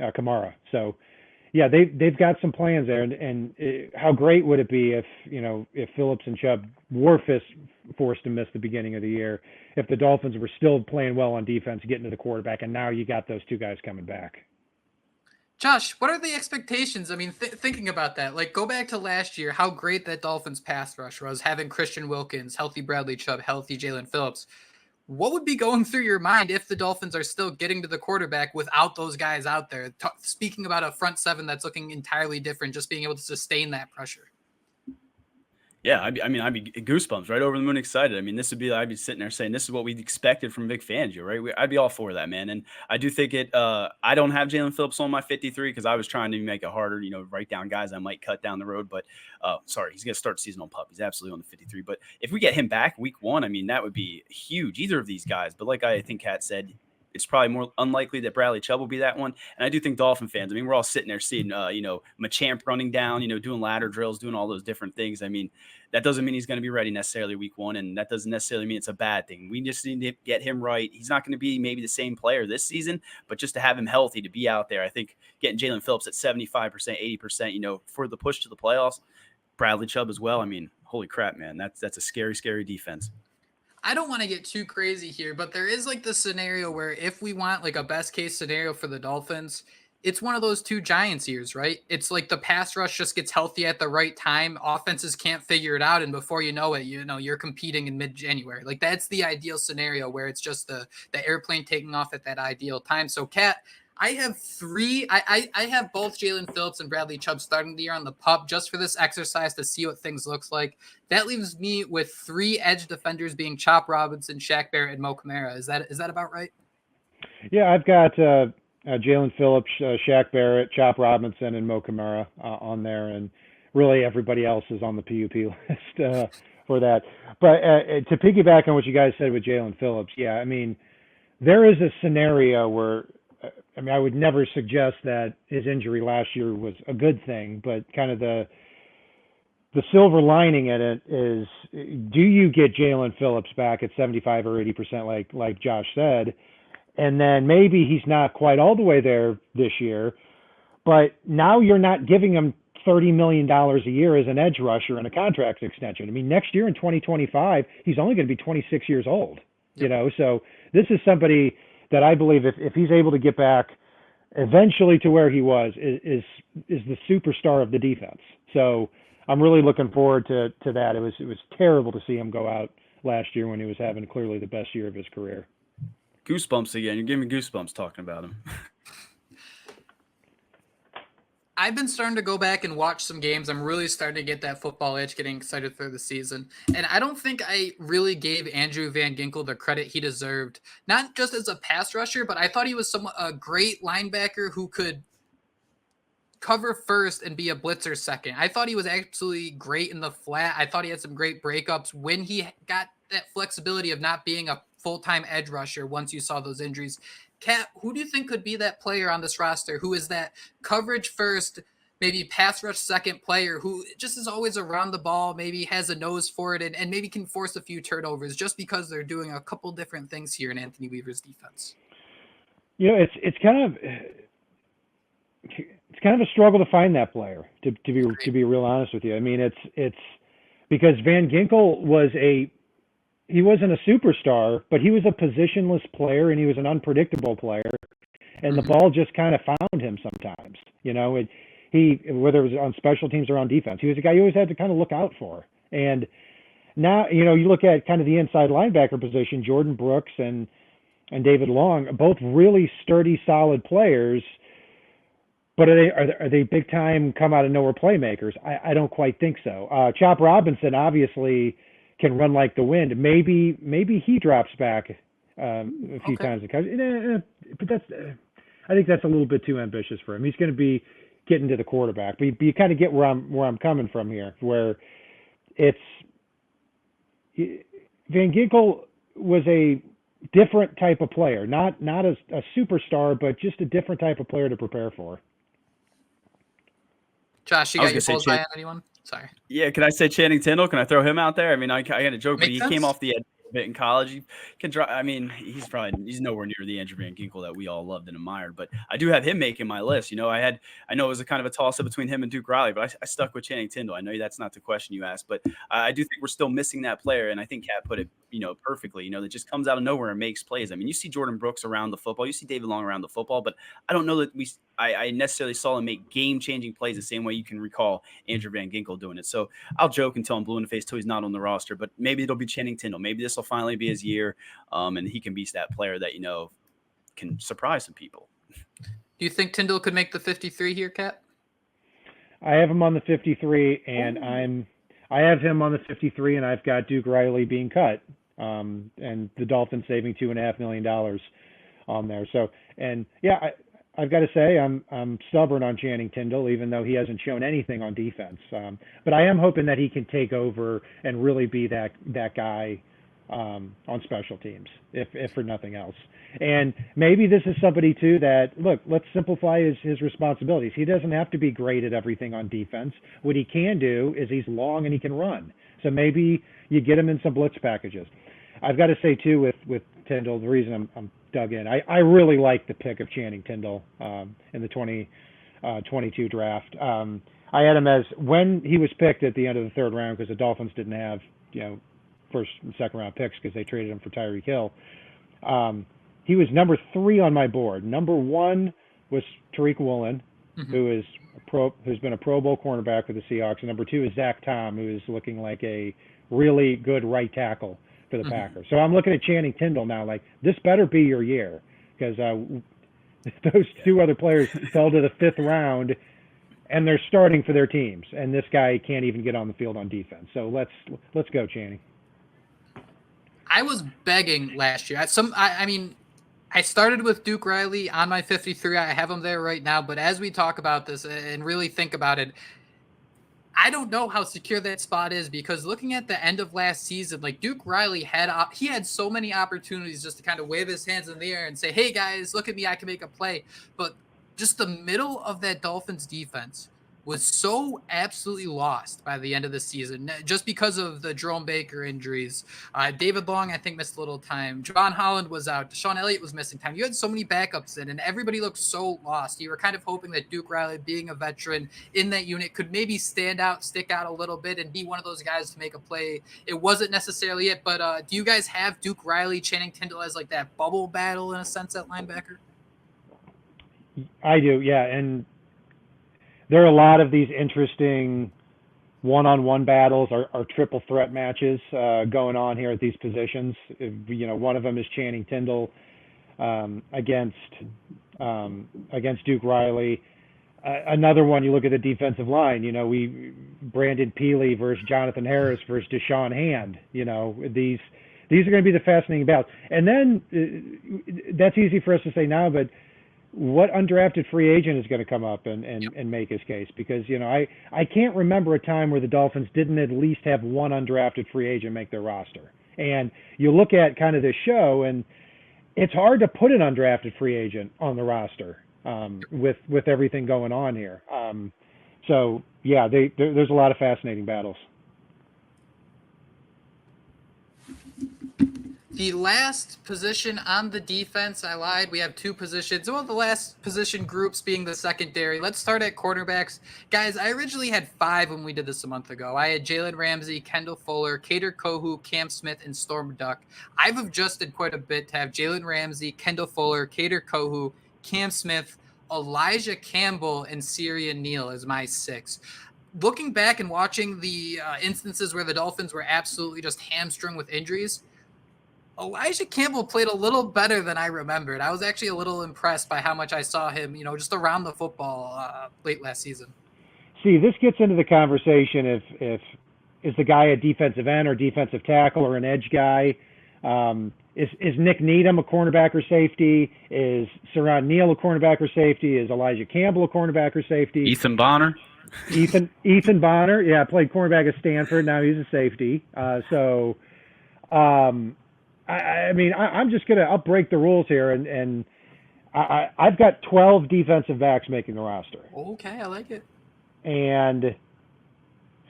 [SPEAKER 3] Kamara. So yeah, they've got some plans there. And how great would it be if Phillips and Chubb were forced to miss the beginning of the year, if the Dolphins were still playing well on defense, getting to the quarterback, and now you got those two guys coming back.
[SPEAKER 2] Josh, what are the expectations? I mean, thinking about that, like go back to last year, how great that Dolphins pass rush was, having Christian Wilkins, healthy Bradley Chubb, healthy Jalen Phillips. What would be going through your mind if the Dolphins are still getting to the quarterback without those guys out there? Speaking about a front seven that's looking entirely different, just being able to sustain that pressure.
[SPEAKER 1] Yeah, I'd be goosebumps, right over the moon excited. I mean, I'd be sitting there saying, this is what we expected from Vic Fangio, right? I'd be all for that, man. And I do think I don't have Jalen Phillips on my 53 because I was trying to make it harder, write down guys I might cut down the road. But sorry, he's going to start the season on PUP. He's absolutely on the 53. But if we get him back week one, I mean, that would be huge, either of these guys. But like I think Kat said, it's probably more unlikely that Bradley Chubb will be that one. And I do think Dolphin fans, I mean, we're all sitting there seeing, Machamp running down, doing ladder drills, doing all those different things. I mean, that doesn't mean he's going to be ready necessarily week one. And that doesn't necessarily mean it's a bad thing. We just need to get him right. He's not going to be maybe the same player this season, but just to have him healthy, to be out there, I think getting Jalen Phillips at 75%, 80%, for the push to the playoffs, Bradley Chubb as well. I mean, holy crap, man. That's a scary, scary defense.
[SPEAKER 2] I don't want to get too crazy here, but there is like the scenario where if we want like a best case scenario for the Dolphins, it's one of those 2 Giants years, right? It's like the pass rush just gets healthy at the right time. Offenses can't figure it out. And before you know it, you're competing in mid-January. Like that's the ideal scenario where it's just the airplane taking off at that ideal time. So Kat, I have 3. I have both Jalen Phillips and Bradley Chubb starting the year on the pup just for this exercise to see what things looks like. That leaves me with 3 edge defenders being Chop Robinson, Shaq Barrett, and Mo Kamara. Is that about right?
[SPEAKER 3] Yeah, I've got Jalen Phillips, Shaq Barrett, Chop Robinson, and Mo Kamara on there, and really everybody else is on the PUP list for that. But to piggyback on what you guys said with Jalen Phillips, yeah, I mean, there is a scenario where I would never suggest that his injury last year was a good thing, but kind of the silver lining in it is, do you get Jalen Phillips back at 75 or 80%, like Josh said, and then maybe he's not quite all the way there this year, but now you're not giving him $30 million a year as an edge rusher and a contract extension. I mean, next year in 2025, he's only going to be 26 years old, so this is somebody that I believe if he's able to get back eventually to where he was, is the superstar of the defense. So I'm really looking forward to that. It was terrible to see him go out last year when he was having clearly the best year of his career.
[SPEAKER 1] Goosebumps again. You're giving me goosebumps talking about him.
[SPEAKER 2] I've been starting to go back and watch some games. I'm really starting to get that football itch, getting excited for the season. And I don't think I really gave Andrew Van Ginkel the credit he deserved, not just as a pass rusher, but I thought he was a great linebacker who could cover first and be a blitzer second. I thought he was absolutely great in the flat. I thought he had some great breakups when he got that flexibility of not being a full-time edge rusher once you saw those injuries. Kat, who do you think could be that player on this roster who is that coverage first, maybe pass rush second player who just is always around the ball, maybe has a nose for it, and maybe can force a few turnovers just because they're doing a couple different things here in Anthony Weaver's defense?
[SPEAKER 3] It's kind of a struggle to find that player, to be real honest with you. I mean, it's because Van Ginkel he wasn't a superstar, but he was a positionless player and he was an unpredictable player, and the ball just kind of found him sometimes. Whether it was on special teams or on defense, he was a guy you always had to kind of look out for. And now, you look at kind of the inside linebacker position, Jordan Brooks and David Long, both really sturdy, solid players. But are they big time come out of nowhere playmakers? I don't quite think so. Chop Robinson obviously can run like the wind. Maybe he drops back a few times. But I think that's a little bit too ambitious for him. He's going to be getting to the quarterback. But you kind of get where I'm coming from here, where it's Van Ginkel was a different type of player, not a superstar, but just a different type of player to prepare for.
[SPEAKER 2] Josh, you got your bullseye on anyone? Sorry.
[SPEAKER 1] Yeah, can I say Channing Tindall? Can I throw him out there? I mean, I had a joke, but he came off the edge a bit in college. He can draw. I mean, he's nowhere near the Andrew Van Ginkel that we all loved and admired. But I do have him making my list. I know it was a kind of a toss up between him and Duke Riley, but I stuck with Channing Tindall. I know that's not the question you asked, but I do think we're still missing that player. And I think Kat put it, perfectly. That just comes out of nowhere and makes plays. I mean, you see Jordan Brooks around the football, you see David Long around the football, but I don't know that I necessarily saw him make game-changing plays the same way you can recall Andrew Van Ginkel doing it. So I'll joke until I'm blue in the face till he's not on the roster, but maybe it'll be Channing Tindall. Maybe this will finally be his year, and he can be that player that, can surprise some people.
[SPEAKER 2] Do you think Tindall could make the 53 here, Kat?
[SPEAKER 3] I have him on the 53, and I have him on the 53, and I've got Duke Riley being cut, and the Dolphins saving $2.5 million on there. So, and yeah, I've got to say I'm stubborn on Channing Tindall, even though he hasn't shown anything on defense. But I am hoping that he can take over and really be that guy on special teams, if for nothing else. And maybe this is somebody too that, look, let's simplify his responsibilities. He doesn't have to be great at everything on defense. What he can do is he's long and he can run. So maybe you get him in some blitz packages. I've got to say too with Tindall, the reason I'm dug in, I really like the pick of Channing Tindall in the 2022 draft. I had him as, when he was picked at the end of the third round, because the Dolphins didn't have, first and second round picks because they traded him for Tyreek Hill. He was number 3 on my board. Number 1 was Tariq Woolen, who's been a Pro Bowl cornerback for the Seahawks. And number 2 is Zach Tom, who is looking like a really good right tackle for the Packers. So I'm looking at Channing Tindall now, like, this better be your year, because those 2 other players fell to the 5th round, and they're starting for their teams. And this guy can't even get on the field on defense. So let's go, Channing.
[SPEAKER 2] I was begging last year. I started with Duke Riley on my 53. I have him there right now. But as we talk about this and really think about it, I don't know how secure that spot is, because looking at the end of last season, like, Duke Riley had so many opportunities just to kind of wave his hands in the air and say, hey guys, look at me, I can make a play. But just the middle of that Dolphins defense was so absolutely lost by the end of the season, just because of the Jerome Baker injuries. David Long, I think, missed a little time. Javon Holland was out. Deshaun Elliott was missing time. You had so many backups in, and everybody looked so lost. You were kind of hoping that Duke Riley, being a veteran in that unit, could maybe stand out, stick out a little bit, and be one of those guys to make a play. It wasn't necessarily it, but do you guys have Duke Riley, Channing Tindall as like that bubble battle in a sense at linebacker?
[SPEAKER 3] I do, yeah, and there are a lot of these interesting one-on-one battles or triple threat matches going on here at these positions. One of them is Channing Tindall against Duke Riley. Another one, you look at the defensive line. Brandon Peely versus Jonathan Harris versus Deshaun Hand. These are going to be the fascinating battles. And then that's easy for us to say now, but what undrafted free agent is going to come up and make his case? Because, I can't remember a time where the Dolphins didn't at least have one undrafted free agent make their roster. And you look at kind of this show, and it's hard to put an undrafted free agent on the roster with everything going on here. So, yeah, there's a lot of fascinating battles.
[SPEAKER 2] The last position on the defense, I lied. We have 2 positions. Well, the last position groups being the secondary. Let's start at cornerbacks. Guys, I originally had 5 when we did this a month ago. I had Jalen Ramsey, Kendall Fuller, Kader Kohu, Cam Smith, and Storm Duck. I've adjusted quite a bit to have Jalen Ramsey, Kendall Fuller, Kader Kohu, Cam Smith, Elijah Campbell, and Syrian Neal as my 6. Looking back and watching the instances where the Dolphins were absolutely just hamstrung with injuries, Elijah Campbell played a little better than I remembered. I was actually a little impressed by how much I saw him, just around the football late last season.
[SPEAKER 3] See, this gets into the conversation if is the guy a defensive end or defensive tackle or an edge guy? Is Nick Needham a cornerback or safety? Is Syrian Neal a cornerback or safety? Is Elijah Campbell a cornerback or safety?
[SPEAKER 1] Ethan Bonner.
[SPEAKER 3] Ethan Bonner, yeah, played cornerback at Stanford. Now he's a safety. I'm just I'll break the rules here, and I've got 12 defensive backs making the roster.
[SPEAKER 2] Okay, I like it.
[SPEAKER 3] And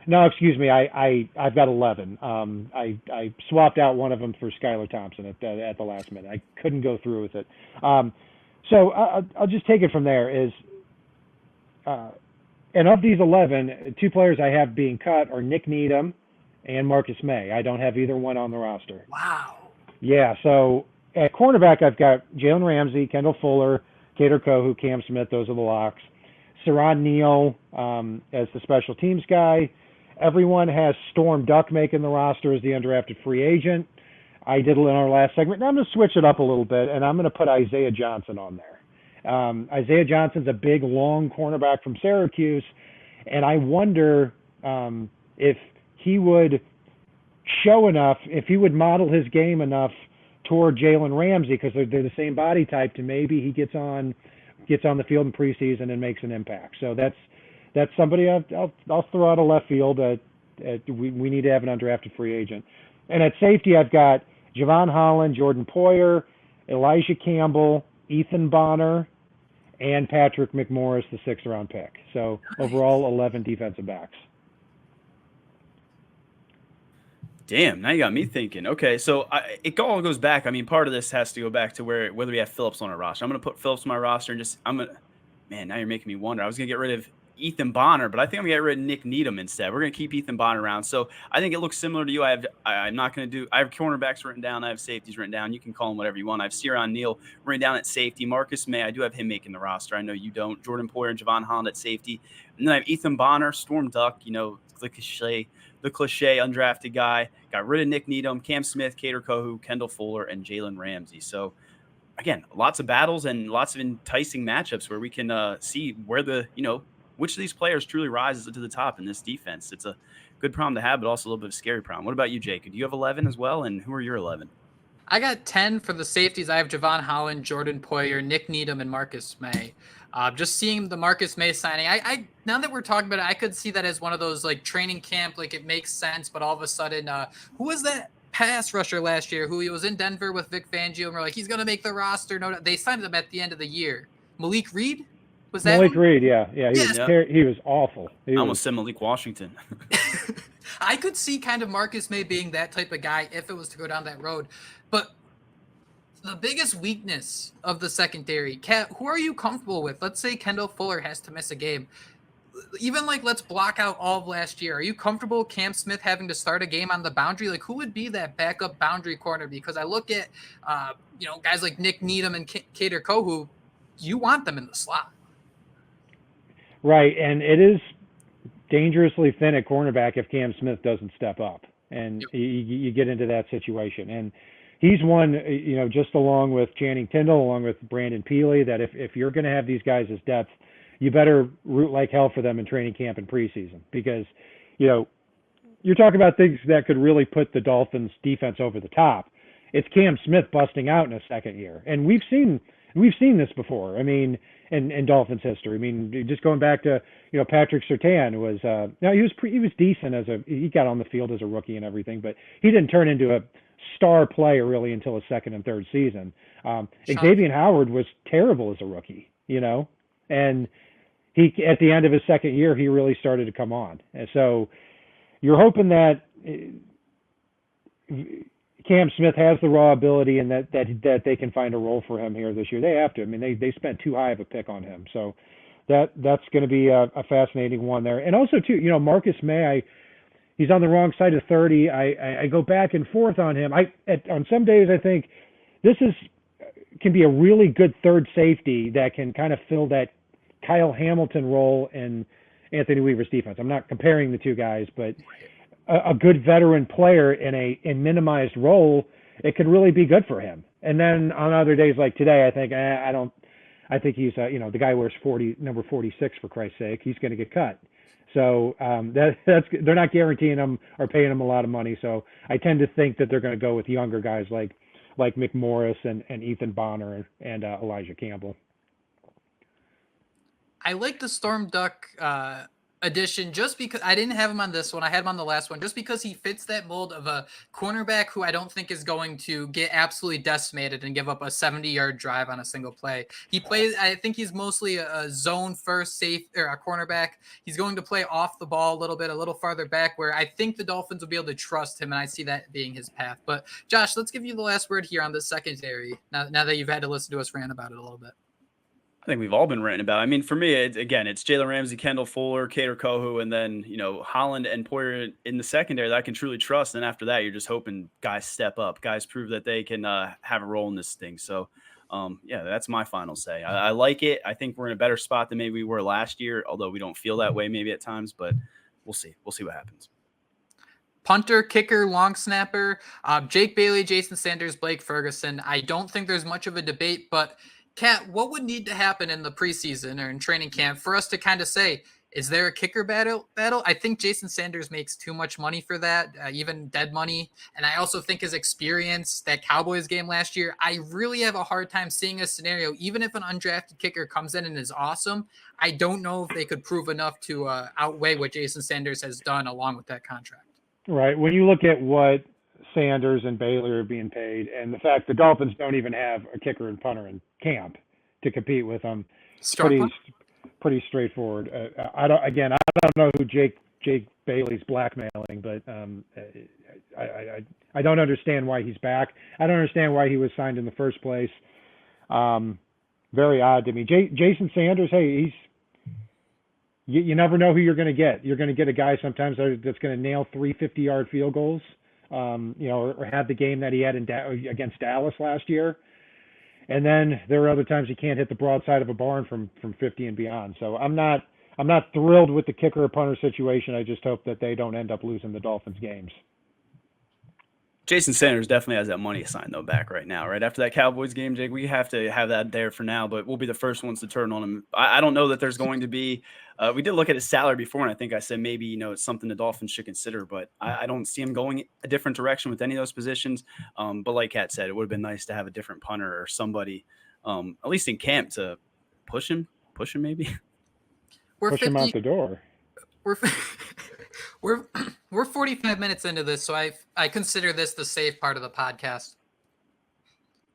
[SPEAKER 3] no, excuse me, I've got 11. I swapped out one of them for Skylar Thompson at the last minute. I couldn't go through with it. So I'll just take it from there. And of these 11, 2 players I have being cut are Nick Needham and Marcus May. I don't have either one on the roster.
[SPEAKER 2] Wow.
[SPEAKER 3] Yeah, so at cornerback, I've got Jalen Ramsey, Kendall Fuller, Kader Kohu, Cam Smith. Those are the locks. Syrian Neal as the special teams guy. Everyone has Storm Duck making the roster as the undrafted free agent. I did it in our last segment. Now I'm going to switch it up a little bit, and I'm going to put Isaiah Johnson on there. Isaiah Johnson's a big, long cornerback from Syracuse, and I wonder if he would show enough, if he would model his game enough toward Jalen Ramsey, because they're the same body type, to maybe he gets on the field in preseason and makes an impact. So that's somebody I'll throw out of left field. We need to have an undrafted free agent. And at safety, I've got Javon Holland, Jordan Poyer, Elijah Campbell, Ethan Bonner, and Patrick McMorris, the 6th-round pick. So overall, 11 defensive backs.
[SPEAKER 1] Damn, now you got me thinking. Okay, so it all goes back. I mean, part of this has to go back to whether we have Phillips on our roster. I'm going to put Phillips on my roster and man, now you're making me wonder. I was going to get rid of Ethan Bonner, but I think I'm going to get rid of Nick Needham instead. We're going to keep Ethan Bonner around. So I think it looks similar to you. I have cornerbacks written down. I have safeties written down. You can call them whatever you want. I have Sierron Neal written down at safety. Marcus May, I do have him making the roster. I know you don't. Jordan Poyer and Javon Holland at safety. And then I have Ethan Bonner, Storm Duck, the cliche undrafted guy. Got rid of Nick Needham, Cam Smith, Cater Kohu, Kendall Fuller, and Jalen Ramsey. So, again, lots of battles and lots of enticing matchups where we can see where which of these players truly rises to the top in this defense. It's a good problem to have, but also a little bit of a scary problem. What about you, Jake? Do you have 11 as well? And who are your 11?
[SPEAKER 2] I got 10 for the safeties. I have Javon Holland, Jordan Poyer, Nick Needham, and Marcus May. Just seeing the Marcus May signing, I now that we're talking about it, I could see that as one of those like training camp, like it makes sense, but all of a sudden, who was that pass rusher last year who he was in Denver with Vic Fangio, and we're like, he's going to make the roster. No, they signed him at the end of the year. Malik Reed? Was that
[SPEAKER 3] Malik Reed? Yeah. He was awful.
[SPEAKER 1] I almost said Malik Washington.
[SPEAKER 2] I could see kind of Marcus May being that type of guy if it was to go down that road. But the biggest weakness of the secondary, Kat, who are you comfortable with? Let's say Kendall Fuller has to miss a game. Even let's block out all of last year. Are you comfortable Cam Smith having to start a game on the boundary? Like, who would be that backup boundary corner? Because I look at, guys like Nick Needham and Cater Kohu, you want them in the slot.
[SPEAKER 3] Right, and it is dangerously thin at cornerback if Cam Smith doesn't step up, and you get into that situation. And he's one, just along with Channing Tindall, along with Brandon Peely, that if you're going to have these guys as depth, you better root like hell for them in training camp and preseason, because, you're talking about things that could really put the Dolphins defense over the top. It's Cam Smith busting out in a second year. And we've seen this before. I mean, in Dolphins history. I mean, just going back to, Patrick Surtain was, he was decent he got on the field as a rookie and everything, but he didn't turn into a star player really until his second and third season. Xavier Howard was terrible as a rookie, and he, at the end of his second year, he really started to come on. And so you're hoping that Cam Smith has the raw ability and that they can find a role for him here this year. They have to. I mean, they spent too high of a pick on him. So that's going to be a fascinating one there. And also, too, Marcus May, he's on the wrong side of 30. I go back and forth on him. On some days, I think this can be a really good third safety that can kind of fill that Kyle Hamilton role in Anthony Weaver's defense. I'm not comparing the two guys, but a good veteran player in a minimized role, it could really be good for him. And then on other days like today, I think I think he's the guy wears number 46 for Christ's sake. He's going to get cut. So they're not guaranteeing him or paying him a lot of money. So I tend to think that they're going to go with younger guys like McMorris and Ethan Bonner and Elijah Campbell.
[SPEAKER 2] I like the Storm Duck addition just because I didn't have him on this one. I had him on the last one just because he fits that mold of a cornerback who I don't think is going to get absolutely decimated and give up a 70-yard drive on a single play. I think he's mostly a zone first safe or a cornerback. He's going to play off the ball a little farther back, where I think the Dolphins will be able to trust him, and I see that being his path. But Josh, let's give you the last word here on the secondary now that you've had to listen to us rant about it a little bit.
[SPEAKER 1] I think we've all been ranting about it. I mean, for me, it's Jalen Ramsey, Kendall Fuller, Cater Kohu, and then, Holland and Poyer in the secondary that I can truly trust. And after that, you're just hoping guys step up, guys prove that they can have a role in this thing. So, that's my final say. I like it. I think we're in a better spot than maybe we were last year, although we don't feel that way maybe at times, but we'll see. We'll see what happens.
[SPEAKER 2] Punter, kicker, long snapper, Jake Bailey, Jason Sanders, Blake Ferguson. I don't think there's much of a debate, but Kat, what would need to happen in the preseason or in training camp for us to kind of say, is there a kicker battle? I think Jason Sanders makes too much money for that, even dead money. And I also think his experience, that Cowboys game last year, I really have a hard time seeing a scenario, even if an undrafted kicker comes in and is awesome, I don't know if they could prove enough to outweigh what Jason Sanders has done along with that contract.
[SPEAKER 3] Right. When you look at what Sanders and Bailey are being paid, and the fact the Dolphins don't even have a kicker and punter in camp to compete with them, pretty straightforward. I don't know who Jake Bailey's blackmailing, but I don't understand why he's back. I don't understand why he was signed in the first place. Very odd to me. Jason Sanders, hey, you never know who you're going to get. You're going to get a guy sometimes that's going to nail 3 50-yard field goals, or have the game that he had against Dallas last year. And then there are other times he can't hit the broadside of a barn from 50 and beyond. So I'm not thrilled with the kicker or punter situation. I just hope that they don't end up losing the Dolphins games.
[SPEAKER 1] Jason Sanders definitely has that money assigned, though, back right now. Right after that Cowboys game, Jake, we have to have that there for now, but we'll be the first ones to turn on him. I don't know that there's going to be we did look at his salary before, and I think I said maybe, it's something the Dolphins should consider, but I don't see him going a different direction with any of those positions. But like Kat said, it would have been nice to have a different punter or somebody, at least in camp, to push him maybe.
[SPEAKER 3] Push him out the door.
[SPEAKER 2] We're 45 minutes into this, so I consider this the safe part of the podcast.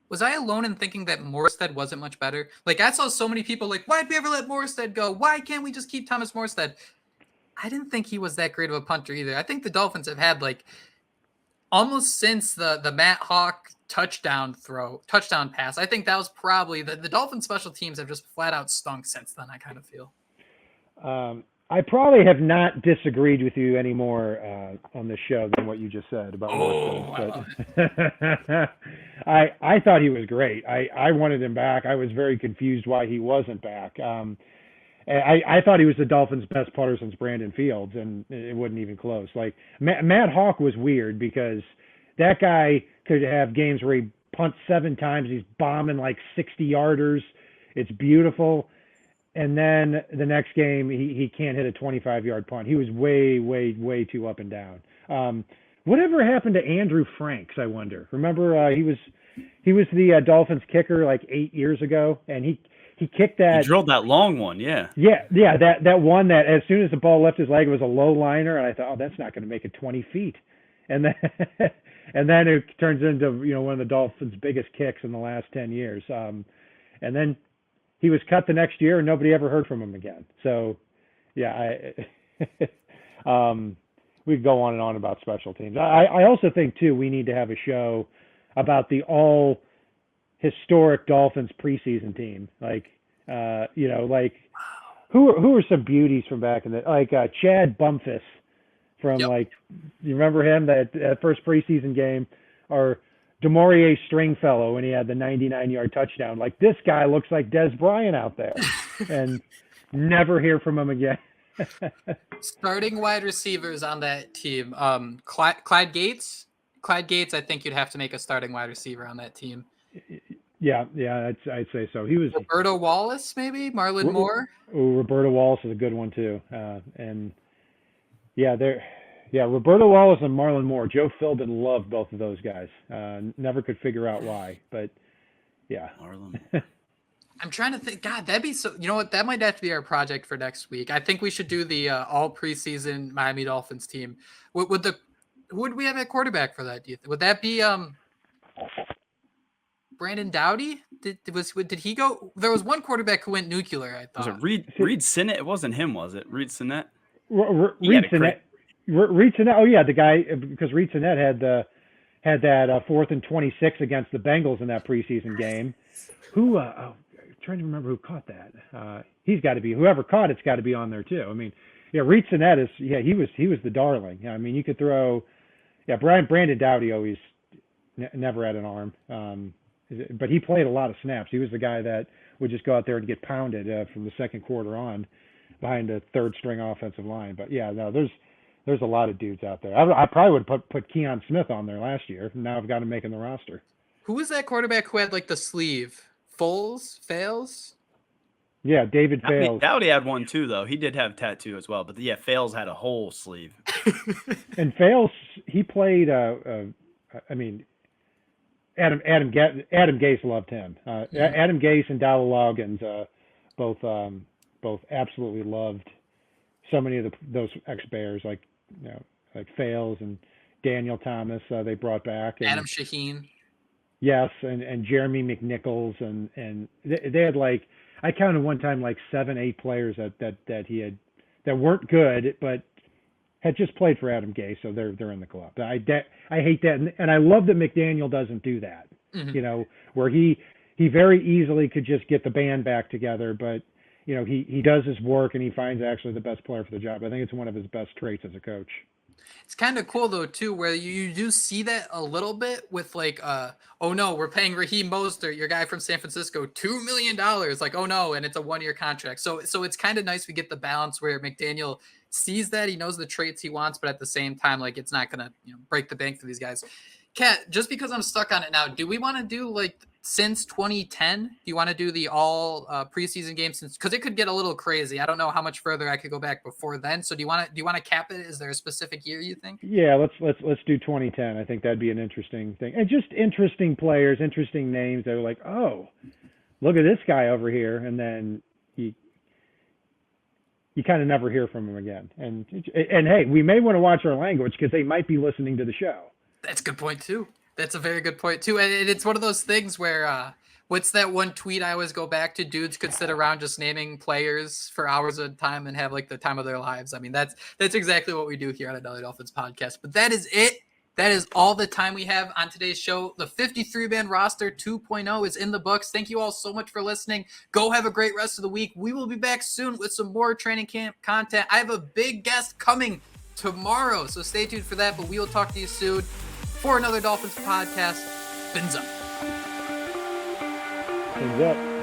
[SPEAKER 2] Was I alone in thinking that Morstead wasn't much better? Like, I saw so many people like, why'd we ever let Morstead go? Why can't we just keep Thomas Morstead? I didn't think he was that great of a punter either. I think the Dolphins have had, like, almost since the Matt Hawk touchdown pass, I think that was probably the Dolphins special teams have just flat out stunk since then, I kind of feel.
[SPEAKER 3] I probably have not disagreed with you any more on this show than what you just said about Morstead. I thought he was great. I wanted him back. I was very confused why he wasn't back. I thought he was the Dolphins' best putter since Brandon Fields, and it wasn't even close. Like Matt Hawk was weird because that guy could have games where he punts 7 times. He's bombing like 60-yarders. It's beautiful. And then the next game, he can't hit a 25-yard punt. He was way, way, way too up and down. Whatever happened to Andrew Franks, I wonder? Remember, he was the Dolphins kicker like 8 years ago, and he kicked that.
[SPEAKER 1] He drilled that long one, yeah.
[SPEAKER 3] Yeah, that one that as soon as the ball left his leg, it was a low liner, and I thought, that's not going to make it 20 feet. And then it turns into one of the Dolphins' biggest kicks in the last 10 years. And then he was cut the next year, and nobody ever heard from him again. So, yeah, we could go on and on about special teams. I also think, too, we need to have a show about the all-historic Dolphins preseason team. Like, who are some beauties from back in the – like Chad Bumphus from, you remember him, that first preseason game? Or – DeMaurier Stringfellow when he had the 99-yard touchdown. Like, this guy looks like Des Bryant out there, and never hear from him again.
[SPEAKER 2] Starting wide receivers on that team. Clyde Gates. Clyde Gates, I think you'd have to make a starting wide receiver on that team.
[SPEAKER 3] Yeah, I'd say so. He was
[SPEAKER 2] Roberto Wallace, maybe Marlon Moore.
[SPEAKER 3] Roberto Wallace is a good one too, Roberto Wallace and Marlon Moore. Joe Philbin loved both of those guys. Never could figure out why, but yeah. Marlon.
[SPEAKER 2] I'm trying to think. God, that'd be so. You know what? That might have to be our project for next week. I think we should do the all preseason Miami Dolphins team. Who would we have at quarterback for that? Do you think? Would that be Brandon Doughty? Did he go? There was one quarterback who went nuclear, I thought.
[SPEAKER 1] Was it Reed Sinnett? It wasn't him, was it? Reed Sinnett?
[SPEAKER 3] Reed Sinnett. Reed Sinnett. Oh yeah, the guy, because Reed Sinnett had that 4th and 26 against the Bengals in that preseason game. Who? I'm trying to remember who caught that. He's got to be, whoever caught it's got to be on there too. I mean, Reed Sinnett is, he was the darling. I mean, you could throw, Brandon Doughty always never had an arm, but he played a lot of snaps. He was the guy that would just go out there and get pounded from the second quarter on behind the third string offensive line. But there's a lot of dudes out there. I probably would put Keon Smith on there last year. Now I've got him making the roster.
[SPEAKER 2] Who was that quarterback who had like the sleeve? Fales?
[SPEAKER 3] Yeah, David Fales.
[SPEAKER 1] I mean, Dowdy had one too, though. He did have a tattoo as well. But Fales had a whole sleeve.
[SPEAKER 3] And Fales, he played. Adam Gase loved him. Adam Gase and Dowell Loggins both absolutely loved so many of those ex-Bears, like Fales and Daniel Thomas they brought back. And,
[SPEAKER 2] Adam Shaheen.
[SPEAKER 3] Yes, and Jeremy McNichols, and they had like, I counted one time like 7-8 players that he had that weren't good, but had just played for Adam Gase, so they're in the club. I hate that, and I love that McDaniel doesn't do that.
[SPEAKER 2] Mm-hmm.
[SPEAKER 3] You know, where he very easily could just get the band back together, but you know he does his work and he finds actually the best player for the job. I think it's one of his best traits as a coach.
[SPEAKER 2] It's kind of cool though too, where you do see that a little bit with like, oh no, we're paying Raheem Mostert, your guy from San Francisco, $2 million. Like, oh no, and it's a 1-year contract. So it's kind of nice we get the balance where McDaniel sees that, he knows the traits he wants, but at the same time, like it's not gonna break the bank for these guys. Kat, just because I'm stuck on it now, do we want to do like since 2010? Do you want to do the all preseason games since, because it could get a little crazy. I don't know how much further I could go back before then. So do you want to cap it? Is there a specific year you think?
[SPEAKER 3] Yeah, let's do 2010. I think that'd be an interesting thing, and just interesting players, interesting names that are like, oh, look at this guy over here, and then you kind of never hear from him again. And hey, we may want to watch our language because they might be listening to the show.
[SPEAKER 2] That's a good point too. That's a very good point too. And it's one of those things where, what's that one tweet I always go back to? Dudes could sit around just naming players for hours at a time and have like the time of their lives. I mean, that's exactly what we do here on Another Dolphins podcast. But that is it. That is all the time we have on today's show. The 53-man roster 2.0 is in the books. Thank you all so much for listening. Go have a great rest of the week. We will be back soon with some more training camp content. I have a big guest coming tomorrow, so stay tuned for that. But we will talk to you soon. For Another Dolphins podcast, fins up.
[SPEAKER 3] Fins up.